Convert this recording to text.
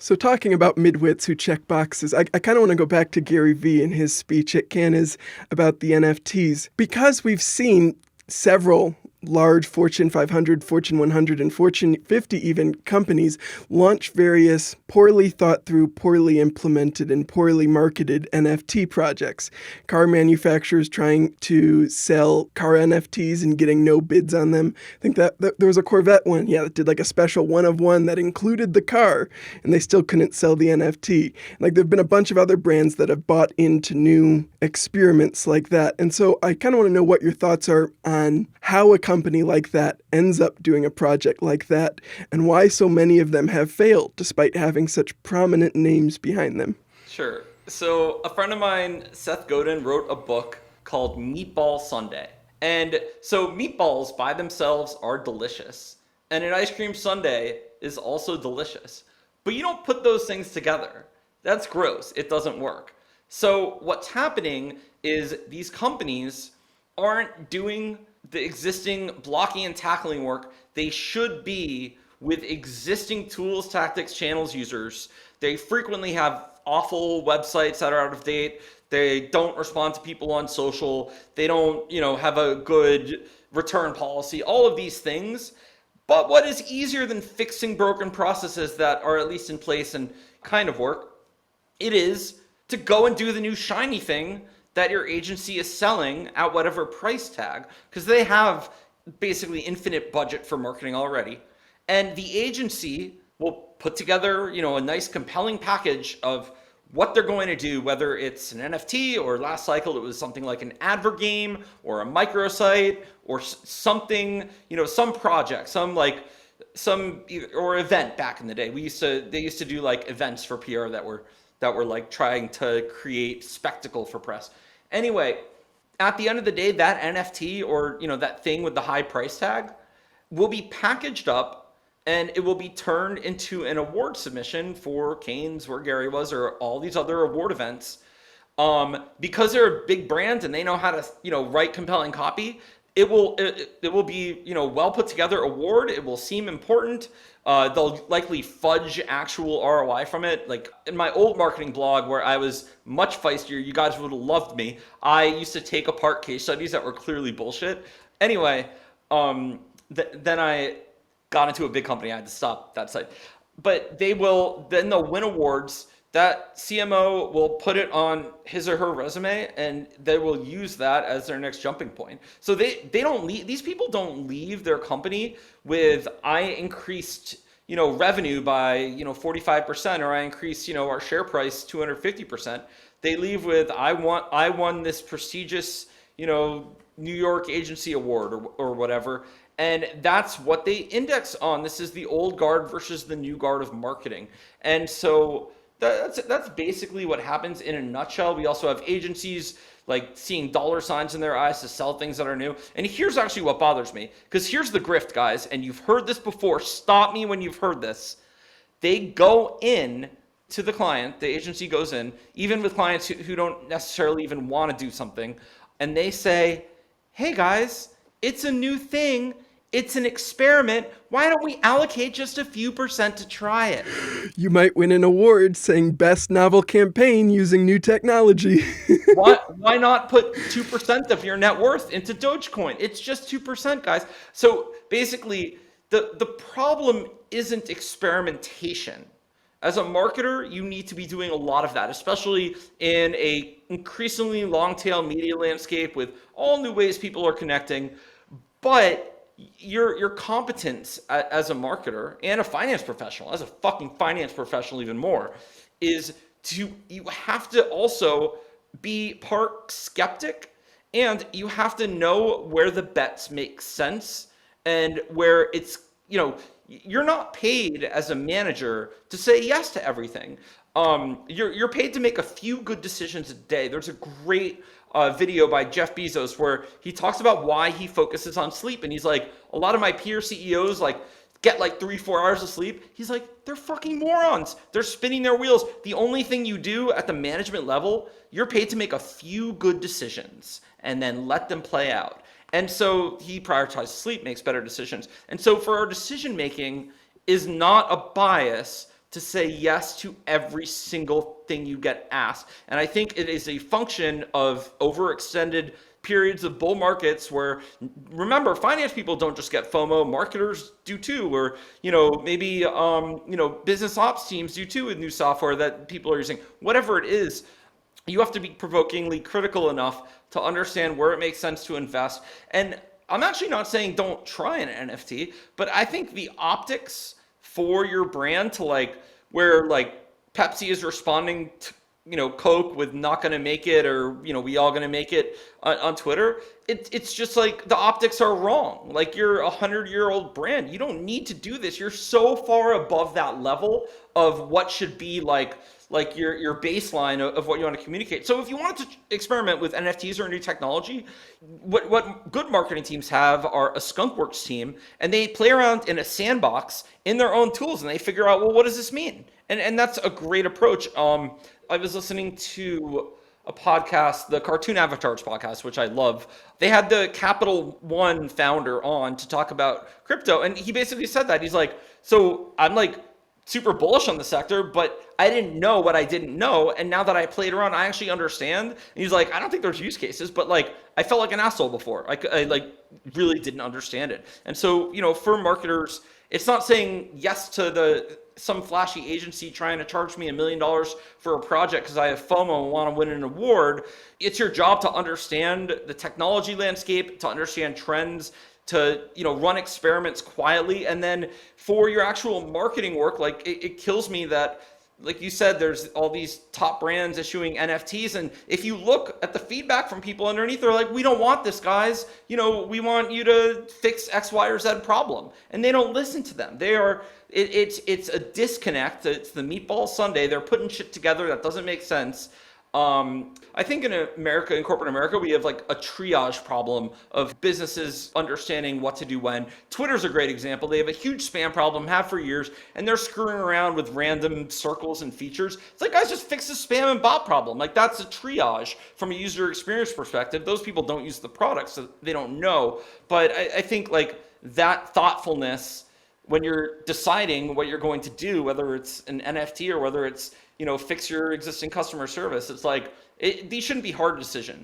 So talking about midwits who check boxes, I kind of want to go back to Gary Vee and his speech at Cannes about the NFTs. Because we've seen several large Fortune 500, Fortune 100, and Fortune 50 even companies launch various poorly thought through, poorly implemented, and poorly marketed NFT projects. Car manufacturers trying to sell car NFTs and getting no bids on them. I think that there was a Corvette one, that did like a special one of one that included the car, and they still couldn't sell the NFT. Like there've been a bunch of other brands that have bought into new experiments like that. And so I kind of want to know what your thoughts are on how a company like that ends up doing a project like that, and why so many of them have failed despite having such prominent names behind them. Sure. So a friend of mine, Seth Godin, wrote a book called Meatball Sundae. And so meatballs by themselves are delicious. And an ice cream sundae is also delicious. But you don't put those things together. That's gross. It doesn't work. So what's happening is these companies aren't doing the existing blocking and tackling work they should be with existing tools, tactics, channels, users. They frequently have awful websites that are out of date. They don't respond to people on social. They don't, have a good return policy. All of these things. But what is easier than fixing broken processes that are at least in place and kind of work? It is to go and do the new shiny thing that your agency is selling at whatever price tag, because they have basically infinite budget for marketing already. And the agency will put together, a nice compelling package of what they're going to do, whether it's an NFT or last cycle it was something like an advert game or a microsite or something, some project, some or event back in the day. They used to do like events for PR that were like trying to create spectacle for press. Anyway, at the end of the day, that NFT or that thing with the high price tag will be packaged up and it will be turned into an award submission for Cannes, where Gary was, or all these other award events. Because they're a big brand and they know how to write compelling copy. It will be well put together award. It will seem important. They'll likely fudge actual ROI from it. Like in my old marketing blog where I was much feistier, you guys would have loved me. I used to take apart case studies that were clearly bullshit. Anyway, then I got into a big company. I had to stop that site. But they'll win awards. That CMO will put it on his or her resume and they will use that as their next jumping point. So they don't leave, these people don't leave their company with, I increased, revenue by, 45%, or I increased, our share price 250%. They leave with, I won this prestigious, New York agency award or whatever. And that's what they index on. This is the old guard versus the new guard of marketing. And so that's basically what happens in a nutshell. We also have agencies like seeing dollar signs in their eyes to sell things that are new. And here's actually what bothers me, because here's the grift, guys, and you've heard this before. Stop me when you've heard this. They go in to the client, the agency goes in, even with clients who don't necessarily even want to do something, and they say, hey guys, it's a new thing. It's an experiment. Why don't we allocate just a few percent to try it? You might win an award saying best novel campaign using new technology. Why not put 2% of your net worth into Dogecoin? It's just 2%, guys. So basically, the problem isn't experimentation. As a marketer, you need to be doing a lot of that, especially in a increasingly long tail media landscape with all new ways people are connecting. But your competence as a marketer and a finance professional, as a fucking finance professional even more, is you have to also be part skeptic, and you have to know where the bets make sense and where it's, you're not paid as a manager to say yes to everything. You're paid to make a few good decisions a day. There's a great video by Jeff Bezos where he talks about why he focuses on sleep, and he's like, a lot of my peer CEOs get 3-4 hours of sleep. He's like, they're fucking morons. They're spinning their wheels. The only thing you do at the management level, you're paid to make a few good decisions and then let them play out. And so he prioritizes sleep, makes better decisions. And so for our decision making is not a bias, to say yes to every single thing you get asked. And I think it is a function of overextended periods of bull markets where, remember, finance people don't just get FOMO, marketers do too, or maybe business ops teams do too with new software that people are using. Whatever it is, you have to be provokingly critical enough to understand where it makes sense to invest. And I'm actually not saying don't try an NFT, but I think the optics for your brand to where Pepsi is responding to Coke with not going to make it, or we all going to make it on Twitter. It's just like the optics are wrong. Like, you're 100-year-old brand. You don't need to do this. You're so far above that level of what should be like your baseline of what you want to communicate. So if you wanted to experiment with NFTs or a new technology, what good marketing teams have are a skunkworks team, and they play around in a sandbox in their own tools, and they figure out, well, what does this mean? And that's a great approach. I was listening to a podcast, the Cartoon Avatars podcast, which I love. They had the Capital One founder on to talk about crypto, and he basically said that. He's like, so I'm super bullish on the sector, but I didn't know what I didn't know, and now that I played around, I actually understand. And he's like, I don't think there's use cases, but I felt like an asshole before. I really didn't understand it. And so, for marketers, it's not saying yes to some flashy agency trying to charge me $1 million for a project because I have FOMO and want to win an award. It's your job to understand the technology landscape, to understand trends, to run experiments quietly. And then for your actual marketing work, it kills me that, like you said, there's all these top brands issuing NFTs, and if you look at the feedback from people underneath, they're like, we don't want this, guys. We want you to fix X, Y, or Z problem. And they don't listen to them. It's a disconnect. It's the meatball sundae. They're putting shit together that doesn't make sense. I think in America, in corporate America, we have a triage problem of businesses understanding what to do when. Twitter's a great example. They have a huge spam problem, have for years, and they're screwing around with random circles and features. It's like, guys, just fix the spam and bot problem. That's a triage from a user experience perspective. Those people don't use the product, so they don't know. But I think that thoughtfulness when you're deciding what you're going to do, whether it's an NFT or whether it's fix your existing customer service, it's these shouldn't be hard decisions.